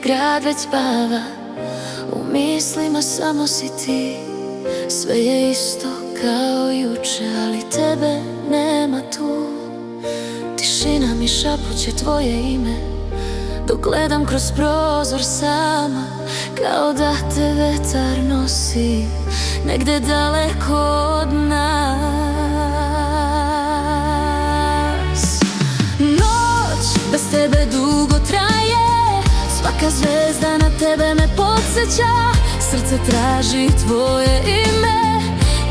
grad već spava, u mislima samo si ti. Sve je isto kao juče, ali tebe nema tu. Tišina mi šapuće tvoje ime, dok gledam kroz prozor sama, kao da te vetar nosi negde daleko od nas. Noć bez tebe dugo traje, svaka zvezda na tebe me podsjeća. Srce traži tvoje ime,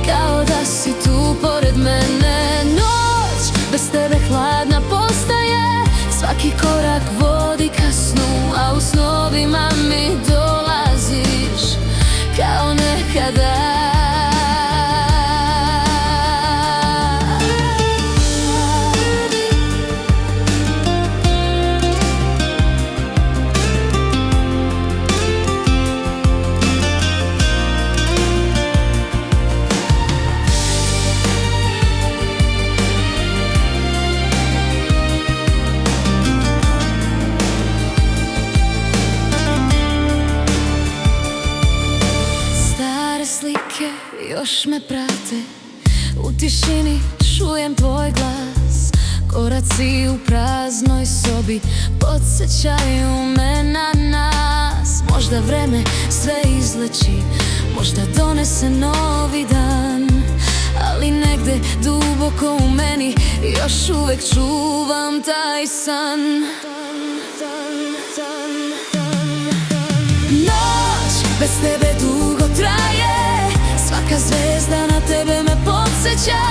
kao da si tu pored mene. Noć bez tebe hladna postaje, svaki korak vodi ka snu, a u snovima mi dolaziš kao nekada. Još me prate, u tišini čujem tvoj glas. Koraci u praznoj sobi podsjećaju me na nas. Možda vreme sve izleči, možda donese novi dan, ali negde duboko u meni još uvek čuvam taj san. Noć bez tebe dugo traje, svaka zvezda na tebe me podsjeća.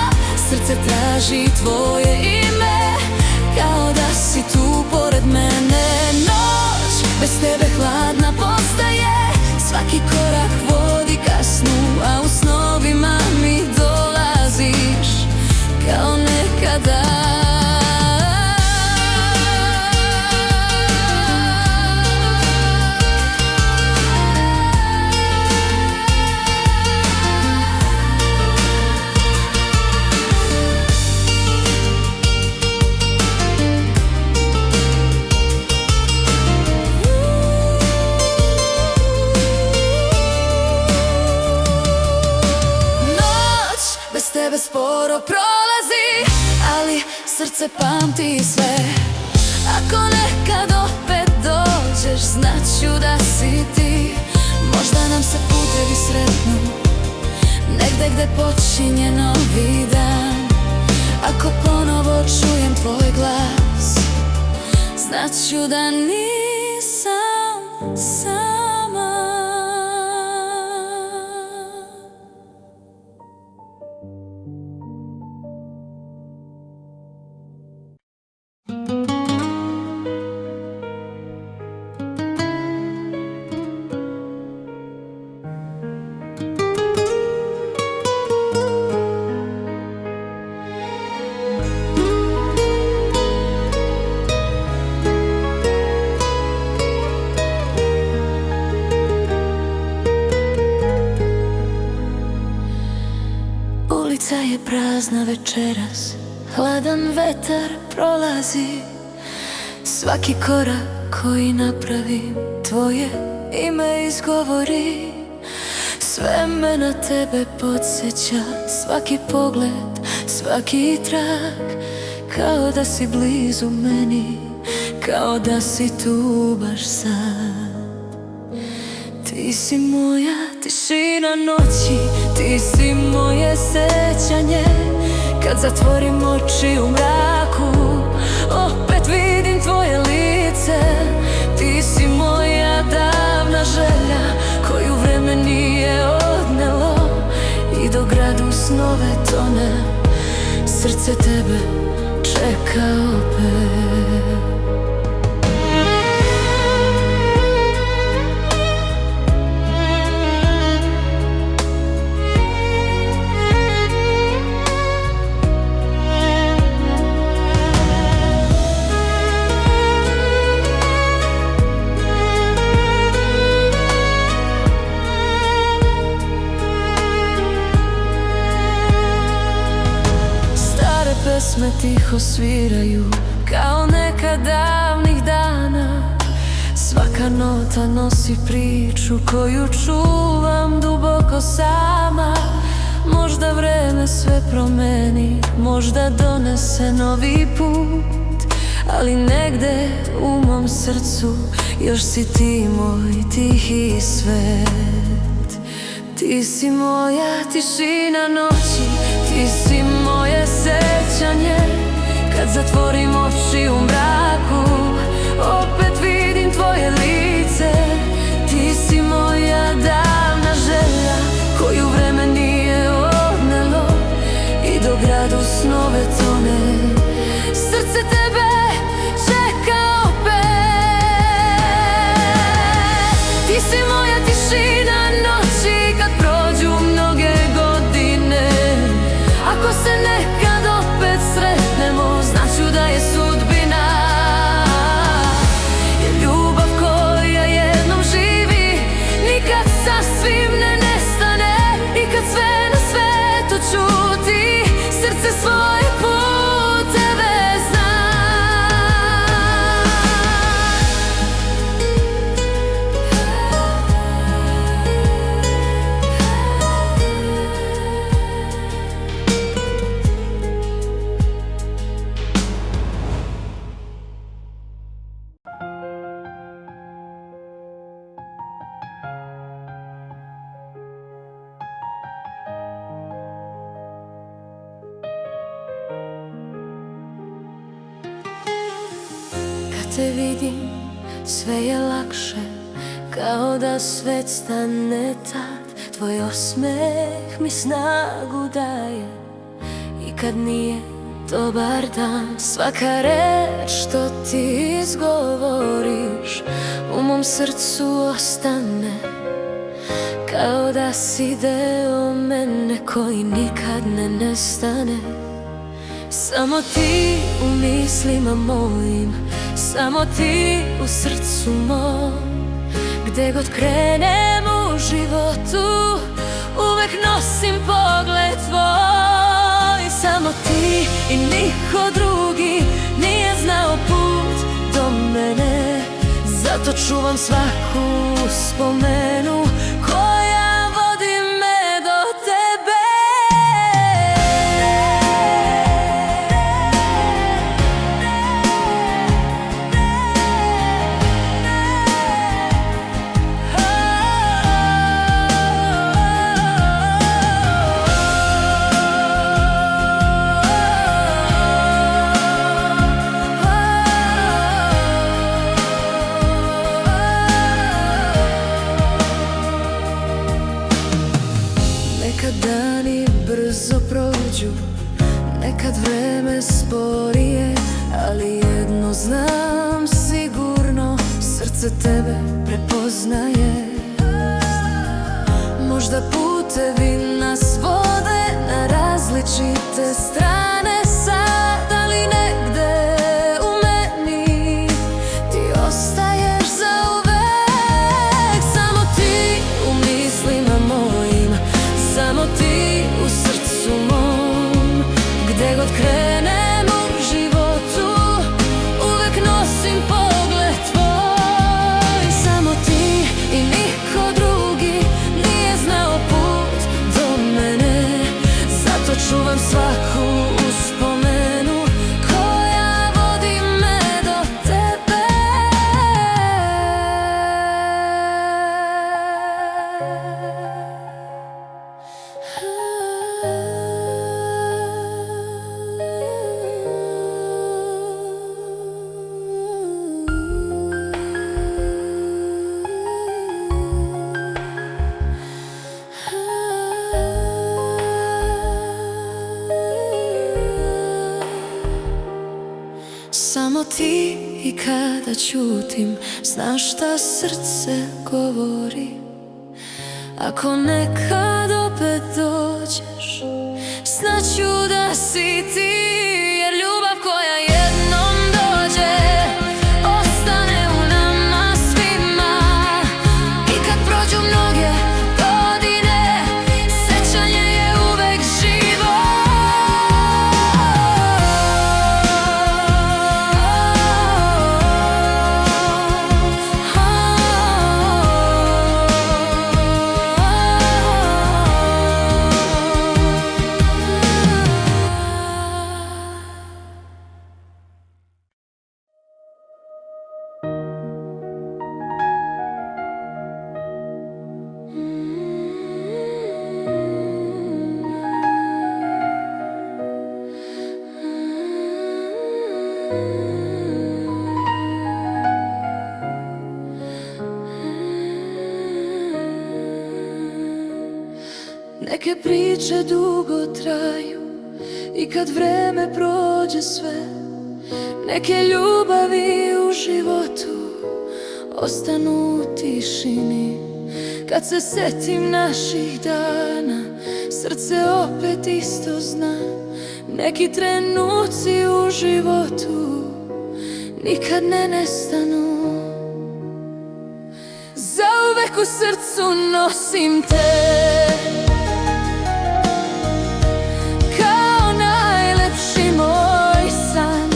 Srce traži tvoje ime, kao da si tu pored mene. Noć bez tebe hladna postaje, svaki korak vodi ka snu, a u snovima mi dolaziš kao nekada. Tebe sporo prolazi, ali srce pamti sve. Ako nekad opet dođeš, znaću da si ti. Možda nam se putevi sretnu negde gde počinje novi dan. Ako ponovo čujem tvoj glas, znaću da nisam sama. Ulica je prazna večeras, hladan vetar prolazi. Svaki korak koji napravim, tvoje ime izgovori. Sve me na tebe podsjeća, svaki pogled, svaki trag, kao da si blizu meni, kao da si tu baš sad. Ti si moja tišina noći, ti si moje sećanje. Kad zatvorim oči u mraku, opet vidim tvoje lice. Ti si moja davna želja, koju vreme nije odnelo. I dok gradu snove tone, srce tebe čeka opet. Pesme tiho sviraju kao nekad davnih dana. Svaka nota nosi priču koju čuvam duboko sama. Možda vreme sve promeni, možda donese novi put, ali negde u mom srcu još si ti moj tihi svet. Ti si moja tišina noći, ti si moje sećanje. Kad zatvorim oči u mraku, opet vidim tvoje lice. Ti si moja davna želja koju vreme nije odnelo, i dok grad u snove tone, srce tebe čeka opet. Ti si moja tišina noći kad prođu mnoge godine. Ako se nekad opet sretnemo, znaću da je sudbina. Jer ljubav koja jednom živi nikad sasvim ne nestane. I kad sve na svetu čuti, srce svoje puteve zna. Kad te vidim, sve je lakše, kao da svet stane tad. Tvoj osmeh mi snagu daje, i kad nije dobar dan. Svaka reč što ti izgovoriš u mom srcu ostane, kao da si deo mene koji nikad ne nestane. Samo ti u mislima mojim, samo ti u srcu mom. Gde god krenem u životu, uvek nosim pogled tvoj. Samo ti i niko drugi nije znao put do mene. Zato čuvam svaku spomenu koja vodi me do tebe. Nekad dani brzo prođu, nekad vreme sporije, ali jedno znam sigurno, srce tebe prepoznaje. Možda putevi nas vode na različite strane sad, ali negde u meni ti ostaješ zauvek. Samo ti u mislima mojim, samo ti u srcu mom. Gde god krenem u životu, uvek nosim pogled tvoj. Samo ti i niko drugi nije znao put do mene. Zato čuvam svaku uspomenu koja vodi me do tebe. Samo ti i kada ćutim, znaš šta srce govori. Ako nekad opet dođeš, znaću da si ti. Jer ljubav koja jednom dođe, ostane u nama svima. I kad prođu mnoge godine, sećanje je uvek živo. Neke priče dugo traju i kad vreme prođe sve, neke ljubavi u životu ostanu u tišini. Kad se setim naših dana, srce opet isto zna. Neki trenuci u životu nikad ne nestanu. Zauvek u srcu nosim te, kao najlepši moj san.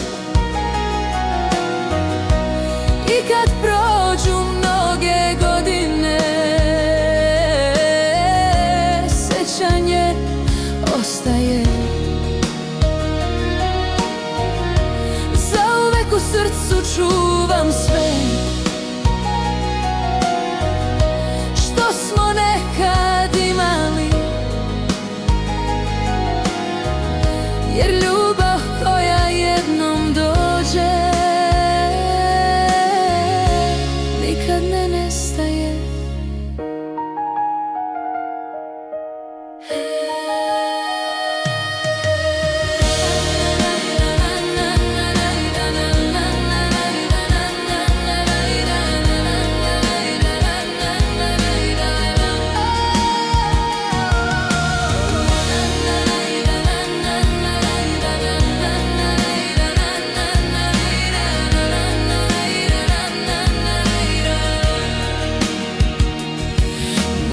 I kad prođu mnoge godine, sećanje ostaje. Zauvek u srcu čuvam sve što smo nekad imali, jer ljubav koja jednom dođe nikad ne nestaje.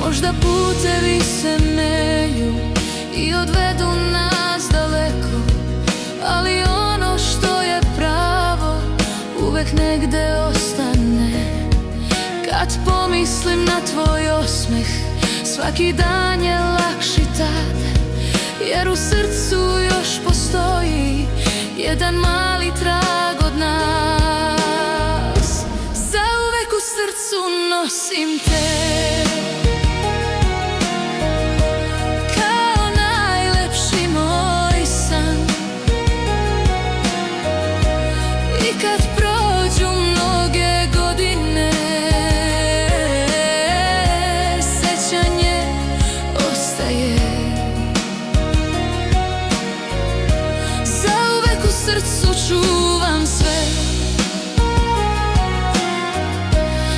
Možda putevi se menjaju i odvedu nas daleko, ali ono što je pravo uvek negde ostane. Kad pomislim na tvoj osmeh, svaki dan je lakši tad, jer u srcu još postoji jedan mali trag od nas. Zauvek u srcu nosim te, čuvam sve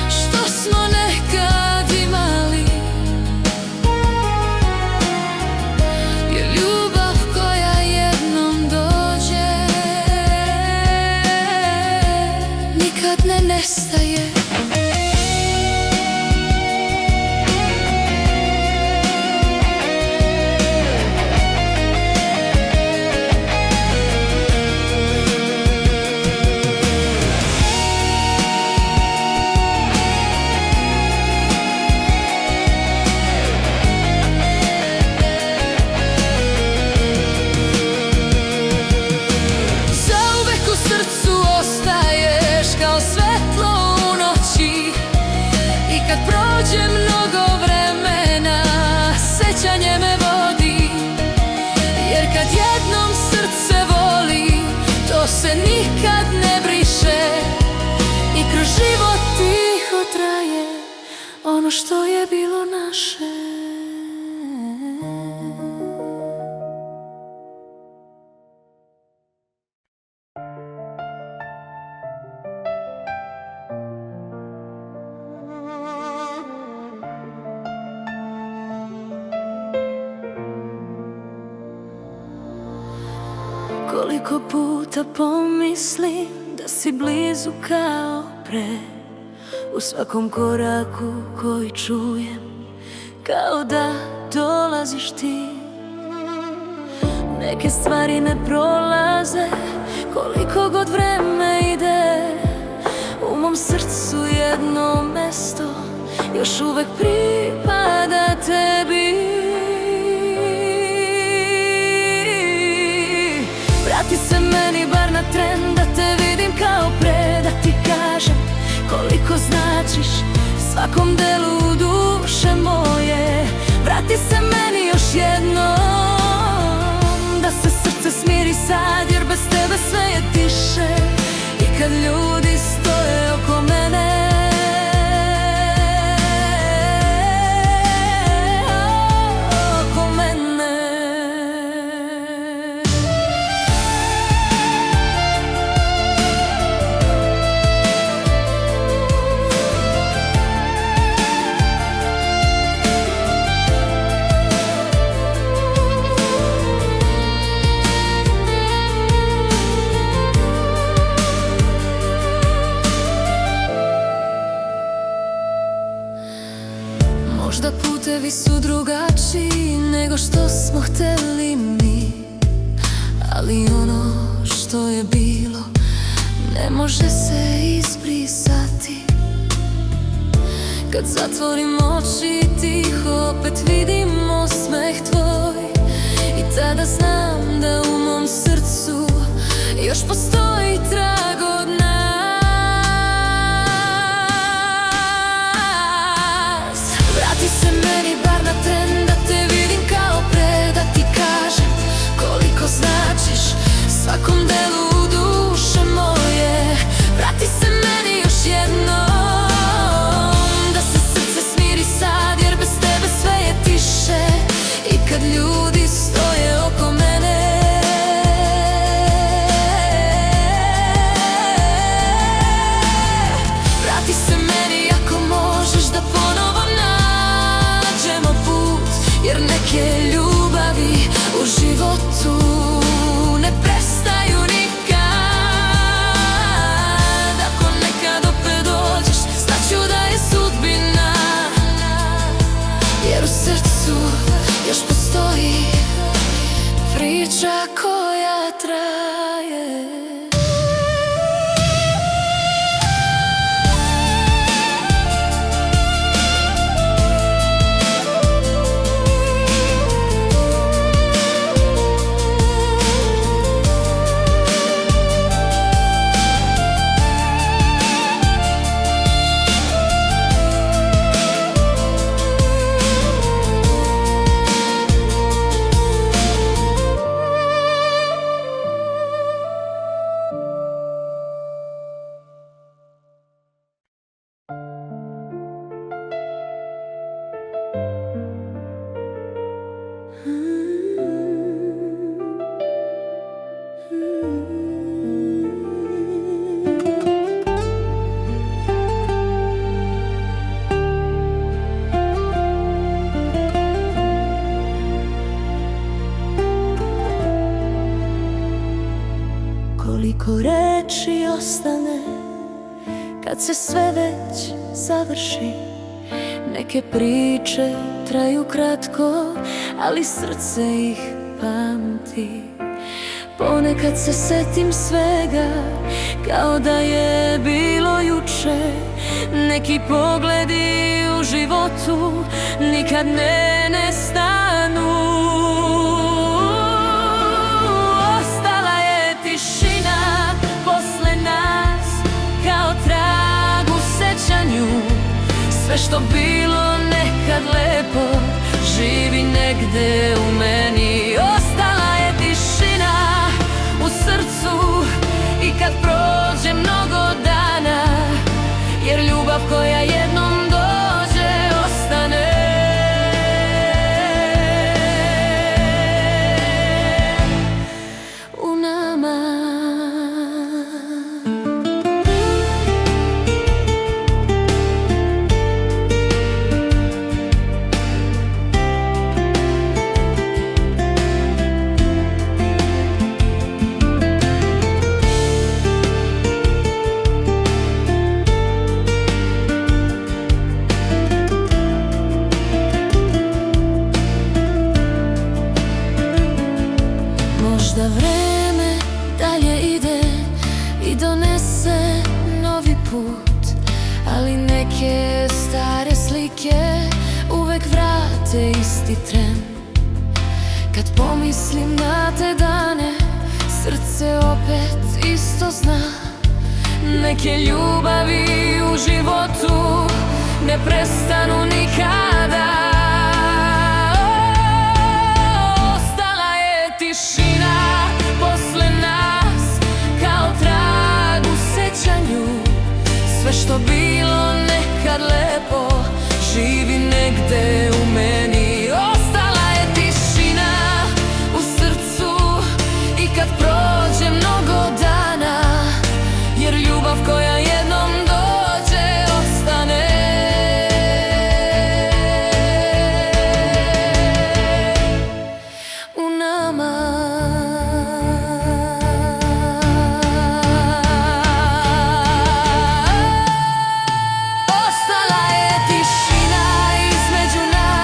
što smo nekad imali, jer ljubav koja jednom dođe nikad ne nestaje. Prođe mnogo vremena, sećanje me vodi, jer kad jednom srce voli, to se nikad ne briše i kroz život tiho traje ono što je bilo naše. Koliko puta pomislim da si blizu kao pre, u svakom koraku koji čujem, kao da dolaziš ti. Neke stvari ne prolaze, koliko god vreme ide, u mom srcu jedno mesto još uvek pripada tebi. Vrati se meni bar na tren, da te vidim kao pre, da ti kažem koliko značiš svakom delu duše moje. Vrati se meni još jednom, da se srce smiri sad, jer bez tebe sve je tiše. I kad ljudi stoje oko mene, oko Putevi su drugačiji nego što smo hteli mi, ali ono što je bilo ne može se izbrisati. Kad zatvorim oči tiho opet vidim osmeh tvoj, i tada znam da u mom srcu još postoji trag od nas. Vrati se meni bar na tren da te vidim kao pre, da ti kažem koliko značiš svakom delu duše moje. Vrati se meni još jednom, da se srce smiri sad, jer bez tebe sve je tiše. I kad ljudi stoje oko mene, vrati se meni ako možeš, da ponovo nađemo put, jer neke ljubavi u životu ne prestaju nikad. Ako nekad opet dođeš, znaću da je sudbina, jer u srcu još postoji priča koja traje. Koliko reči ostane kad se sve već završi. Neke priče traju kratko, ali srce ih pamti. Ponekad se setim svega kao da je bilo juče. Neki pogledi u životu nikad ne nestanu. Ostala je tišina posle nas, kao trag u sećanju. Sve što bilo nekad lepo živi negde u meni. Ostala je tišina u srcu i kad prođe mnogo dana, jer ljubav koja jednom dođe ostane. U nama. Možda vreme dalje ide i donese novi put, ali neke stare slike uvek vrate isti tren. Kad pomislim na te dane, srce opet isto zna. Neke ljubavi u životu ne prestanu nikada. Ostala je tišina posle nas, kao trag u sećanju. Sve što bilo nekad lepo živi negde u meni. Ostala je tišina u srcu i kad prođe mnogo dana, jer ljubav koja jednom dođe ostane. U nama. Ostala je tišina između nas.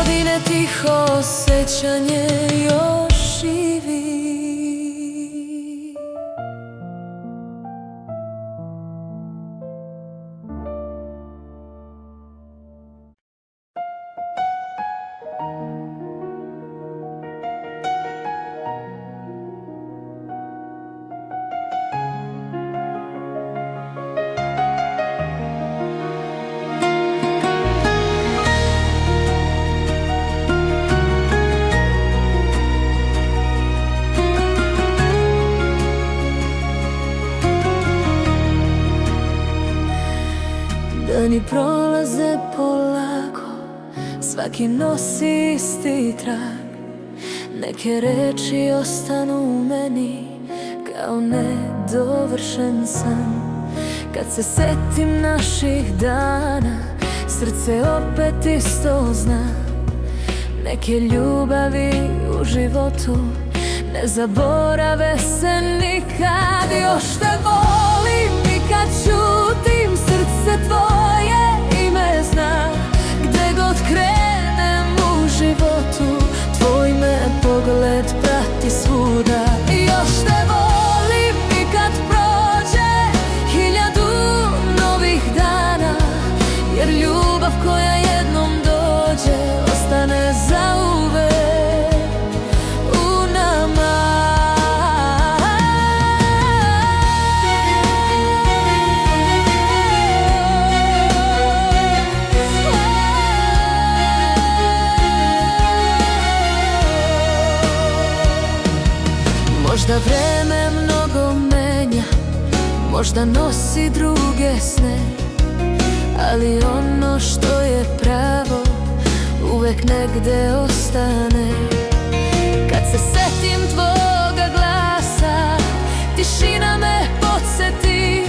godine tiho sećanje još živi. Dani prolaze polako, svaki nosi isti trag. Neke reči ostanu u meni kao nedovršen san. Kad se setim naših dana, srce opet isto zna. Neke ljubavi u životu ne zaborave se nikad. Još te volim i kad čutim, srce tvoje ime zna. Gde god krenem u životu, tvoj me pogled prati svuda. Još te volim i kad prođe 1000 novih dana, jer ljubav koja jednom dođe ostane zauvek u nama. Možda vreme mnogo menja, možda nosi druge sne, ali ono što je pravo uvek negde ostane. Kad se setim tvoga glasa, tišina me podsjeti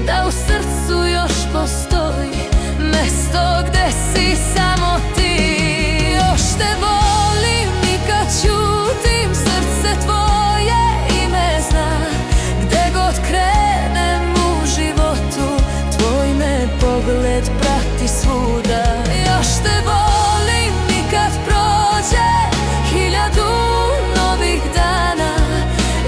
da u srcu još postoji mesto gde si samo ti. Još te volim i kad čutim, srce tvoje ime zna. Gde god krenem u životu, tvoj me pogled prati svuda. Još te volim i kad prođe 1000 novih dana,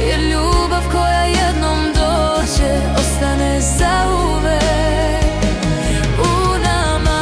jer ljubav koja jednom dođe ostane zauvek u nama.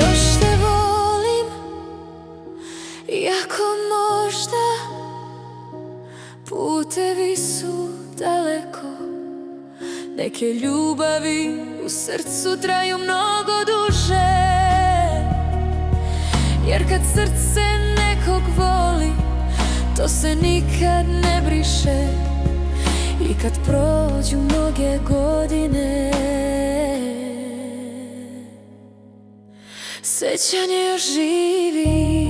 Još te volim, iako možda putevi su daleko. Neke ljubavi u srcu traju mnogo duže, jer kad srce nekog voli, to se nikad ne briše. I kad prođu mnoge godine, sećanje još živi.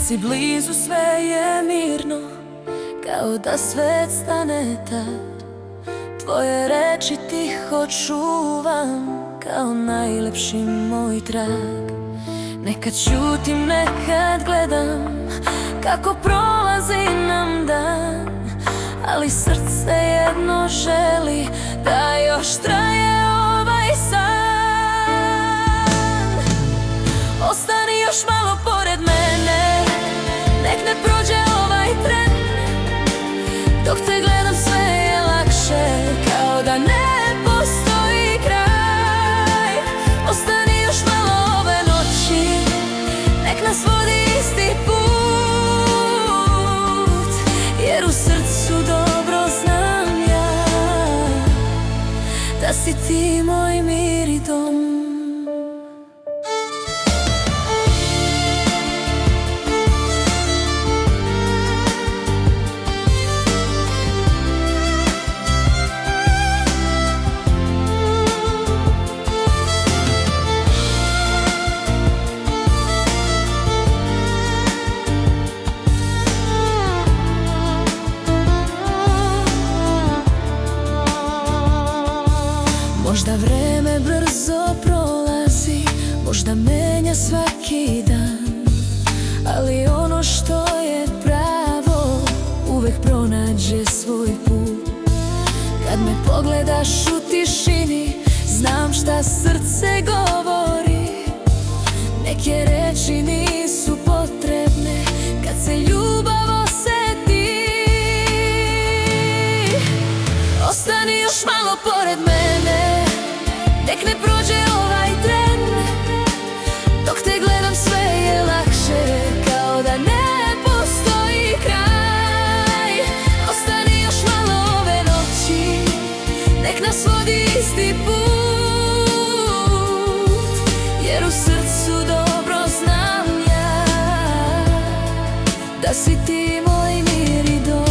Si blizu sve je mirno, kao da svet stane tad. Tvoje reči tiho čuvam, kao najlepši moj trag. Nekad ćutim, nekad gledam, kako prolazi nam dan, ali srce jedno želi da još traje ovaj san. Ostani još malo pored mene, nek ne prođe ovaj tren. Dok te gledam sve je lakše, kao da ne postoji kraj. da si ti moj mir i dom. Možda vreme brzo prolazi, možda menja svaki dan, ali ono što je pravo uvek pronađe svoj put. Kad me pogledaš u tišini, znam šta srce govori. Neke reči nisu potrebne kad se ljubav oseti. Ostani još malo pored mene, nek ne prođe ovaj tren. Dok te gledam sve je lakše, kao da ne postoji kraj. Ostani još malo ove noći, nek nas vodi isti put, jer u srcu dobro znam ja da si ti moj mir i dom.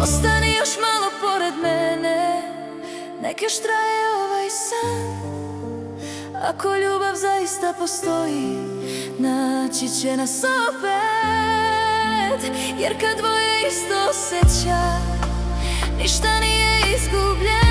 Ostani još malo pored mene, nek još traje ovaj san. Ako ljubav zaista postoji, naći će nas opet. Jer kad dvoje isto osjeća, ništa nije izgubljeno.